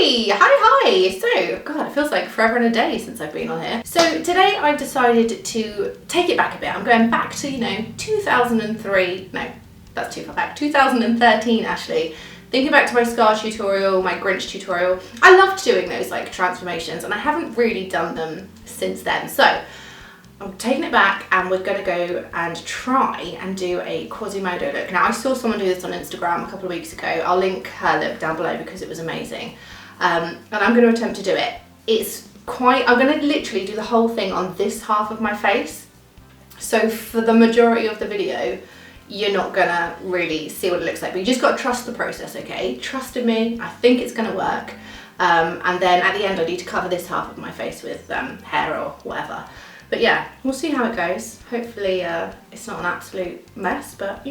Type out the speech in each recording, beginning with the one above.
Hi! So, God, it feels like forever and a day since I've been on here. So today I've decided to take it back a bit. I'm going back to, 2003, no, that's too far back, 2013 actually. Thinking back to my scar tutorial, my Grinch tutorial. I loved doing those like transformations and I haven't really done them since then. So I'm taking it back and we're gonna go and try and do a Quasimodo look. Now I saw someone do this on Instagram a couple of weeks ago. I'll link her look down below because it was amazing. And I'm gonna attempt to do it. I'm gonna literally do the whole thing on this half of my face. So for the majority of the video, you're not gonna really see what it looks like, but you just gotta trust the process, okay? Trust in me, I think it's gonna work. And then at the end I need to cover this half of my face with hair or whatever. But yeah, we'll see how it goes. Hopefully it's not an absolute mess, but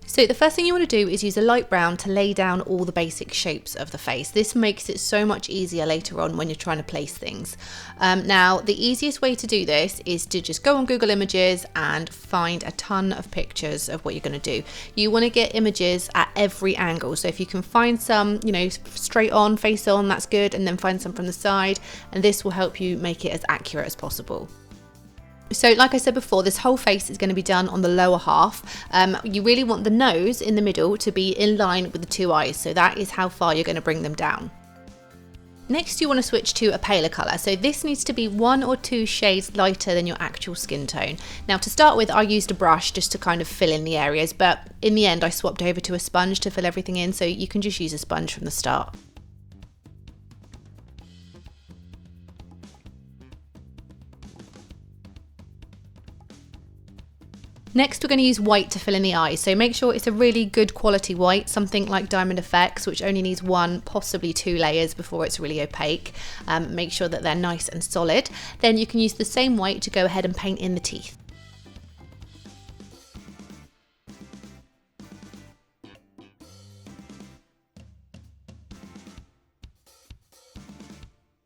So the first thing you want to do is use a light brown to lay down all the basic shapes of the face. This makes it so much easier later on when you're trying to place things. Now, the easiest way to do this is to just go on Google Images and find a ton of pictures of what you're going to do. You want to get images at every angle. So if you can find some, straight on, face on, that's good. And then find some from the side. And this will help you make it as accurate as possible. So like I said before, this whole face is going to be done on the lower half. You really want the nose in the middle to be in line with the two eyes. So that is how far you're going to bring them down. Next, you want to switch to a paler colour. So this needs to be 1 or 2 shades lighter than your actual skin tone. Now to start with, I used a brush just to kind of fill in the areas, but in the end I swapped over to a sponge to fill everything in. So you can just use a sponge from the start. Next, we're going to use white to fill in the eyes. So make sure it's a really good quality white, something like Diamond FX, which only needs 1, possibly 2 layers before it's really opaque. Make sure that they're nice and solid. Then you can use the same white to go ahead and paint in the teeth.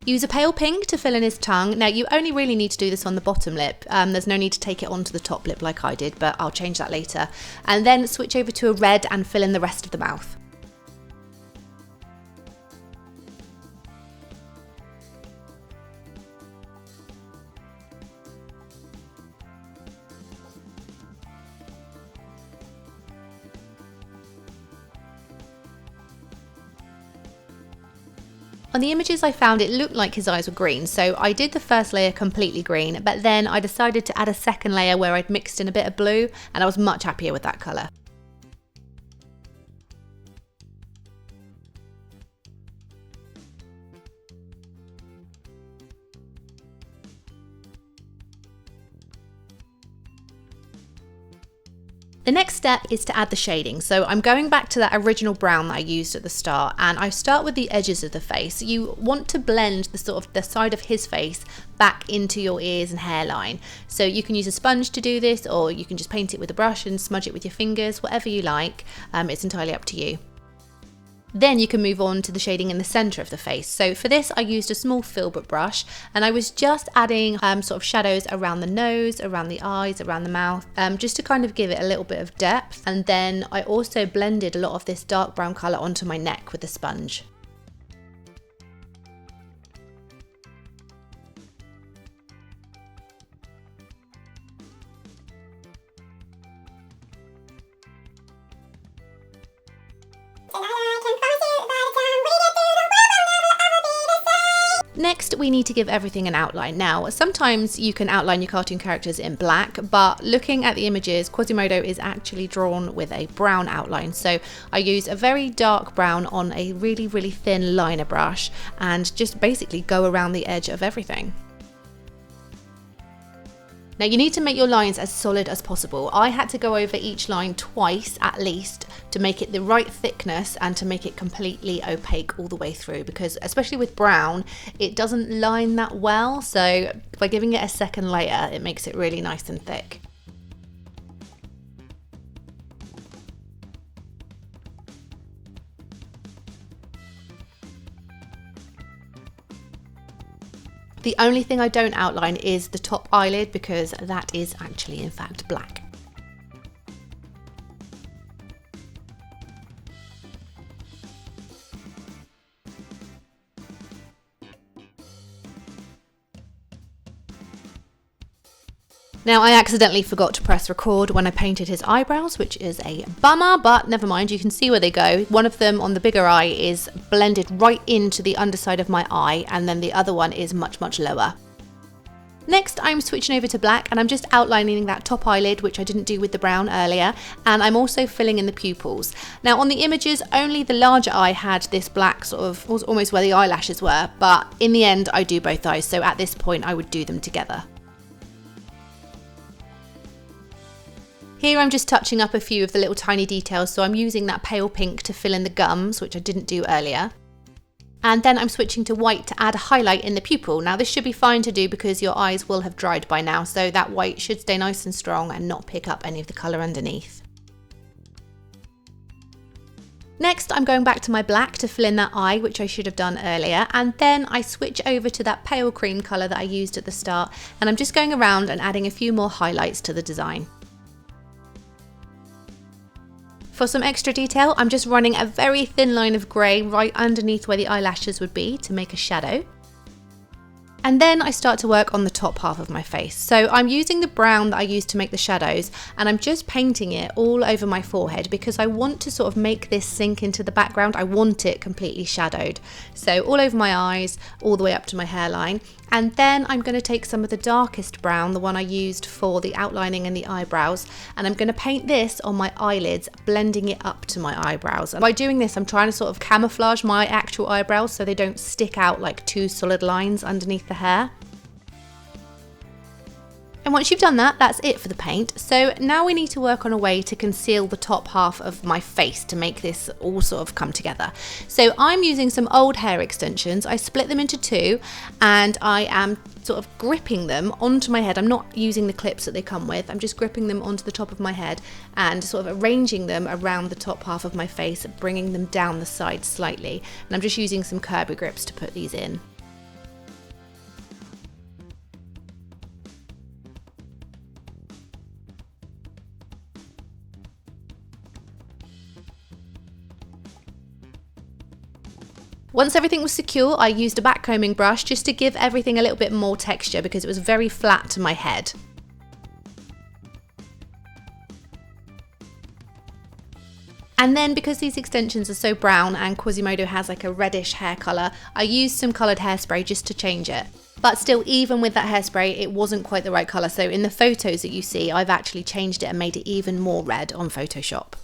Use a pale pink to fill in his tongue. Now you only really need to do this on the bottom lip. There's no need to take it onto the top lip like I did, but I'll change that later. And then switch over to a red and fill in the rest of the mouth. On the images I found, it looked like his eyes were green, so I did the first layer completely green, but then I decided to add a second layer where I'd mixed in a bit of blue, and I was much happier with that colour. The next step is to add the shading. So I'm going back to that original brown that I used at the start, and I start with the edges of the face. You want to blend the side of his face back into your ears and hairline. So you can use a sponge to do this, or you can just paint it with a brush and smudge it with your fingers, whatever you like. It's entirely up to you. Then you can move on to the shading in the centre of the face. So for this I used a small filbert brush, and I was just adding sort of shadows around the nose, around the eyes, around the mouth, just to kind of give it a little bit of depth. And then I also blended a lot of this dark brown colour onto my neck with a sponge. Next, we need to give everything an outline. Now, sometimes you can outline your cartoon characters in black, but looking at the images, Quasimodo is actually drawn with a brown outline. So I use a very dark brown on a really, really thin liner brush and just basically go around the edge of everything. Now you need to make your lines as solid as possible. I had to go over each line twice at least to make it the right thickness and to make it completely opaque all the way through, because especially with brown, it doesn't line that well. So by giving it a second layer, it makes it really nice and thick. The only thing I don't outline is the top eyelid, because that is actually in fact black. Now, I accidentally forgot to press record when I painted his eyebrows, which is a bummer, but never mind, you can see where they go. One of them on the bigger eye is blended right into the underside of my eye, and then the other one is much, much lower. Next, I'm switching over to black and I'm just outlining that top eyelid, which I didn't do with the brown earlier, and I'm also filling in the pupils. Now, on the images, only the larger eye had this black sort of, almost where the eyelashes were, but in the end, I do both eyes, so at this point, I would do them together. Here I'm just touching up a few of the little tiny details, so I'm using that pale pink to fill in the gums, which I didn't do earlier. And then I'm switching to white to add a highlight in the pupil. Now this should be fine to do because your eyes will have dried by now, so that white should stay nice and strong and not pick up any of the colour underneath. Next, I'm going back to my black to fill in that eye, which I should have done earlier, and then I switch over to that pale cream colour that I used at the start, and I'm just going around and adding a few more highlights to the design. For some extra detail, I'm just running a very thin line of grey right underneath where the eyelashes would be to make a shadow. And then I start to work on the top half of my face. So I'm using the brown that I used to make the shadows, and I'm just painting it all over my forehead because I want to sort of make this sink into the background. I want it completely shadowed. So all over my eyes, all the way up to my hairline. And then I'm going to take some of the darkest brown, the one I used for the outlining and the eyebrows, and I'm going to paint this on my eyelids, blending it up to my eyebrows. And by doing this, I'm trying to sort of camouflage my actual eyebrows so they don't stick out like two solid lines underneath the hair. And once you've done that, that's it for the paint. So now we need to work on a way to conceal the top half of my face to make this all sort of come together. So I'm using some old hair extensions. I split them into two and I am sort of gripping them onto my head. I'm not using the clips that they come with. I'm just gripping them onto the top of my head and sort of arranging them around the top half of my face, bringing them down the side slightly. And I'm just using some Kirby grips to put these in. Once everything was secure, I used a backcombing brush just to give everything a little bit more texture because it was very flat to my head. And then because these extensions are so brown and Quasimodo has like a reddish hair colour, I used some coloured hairspray just to change it. But still, even with that hairspray, it wasn't quite the right colour. So in the photos that you see, I've actually changed it and made it even more red on Photoshop.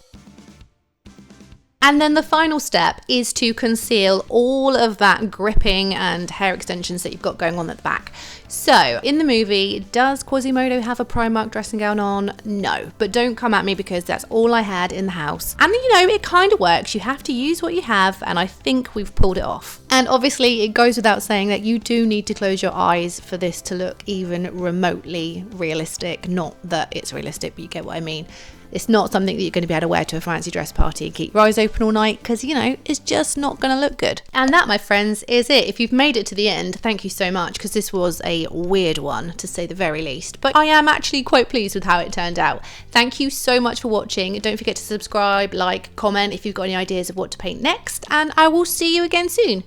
And then the final step is to conceal all of that gripping and hair extensions that you've got going on at the back. So in the movie, does Quasimodo have a Primark dressing gown on? No, but don't come at me because that's all I had in the house. And you know, it kind of works. You have to use what you have, and I think we've pulled it off. And obviously it goes without saying that you do need to close your eyes for this to look even remotely realistic. Not that it's realistic, but you get what I mean. It's not something that you're going to be able to wear to a fancy dress party and keep your eyes open all night because, you know, it's just not going to look good. And that, my friends, is it. If you've made it to the end, thank you so much because this was a weird one, to say the very least. But I am actually quite pleased with how it turned out. Thank you so much for watching. Don't forget to subscribe, like, comment if you've got any ideas of what to paint next, and I will see you again soon.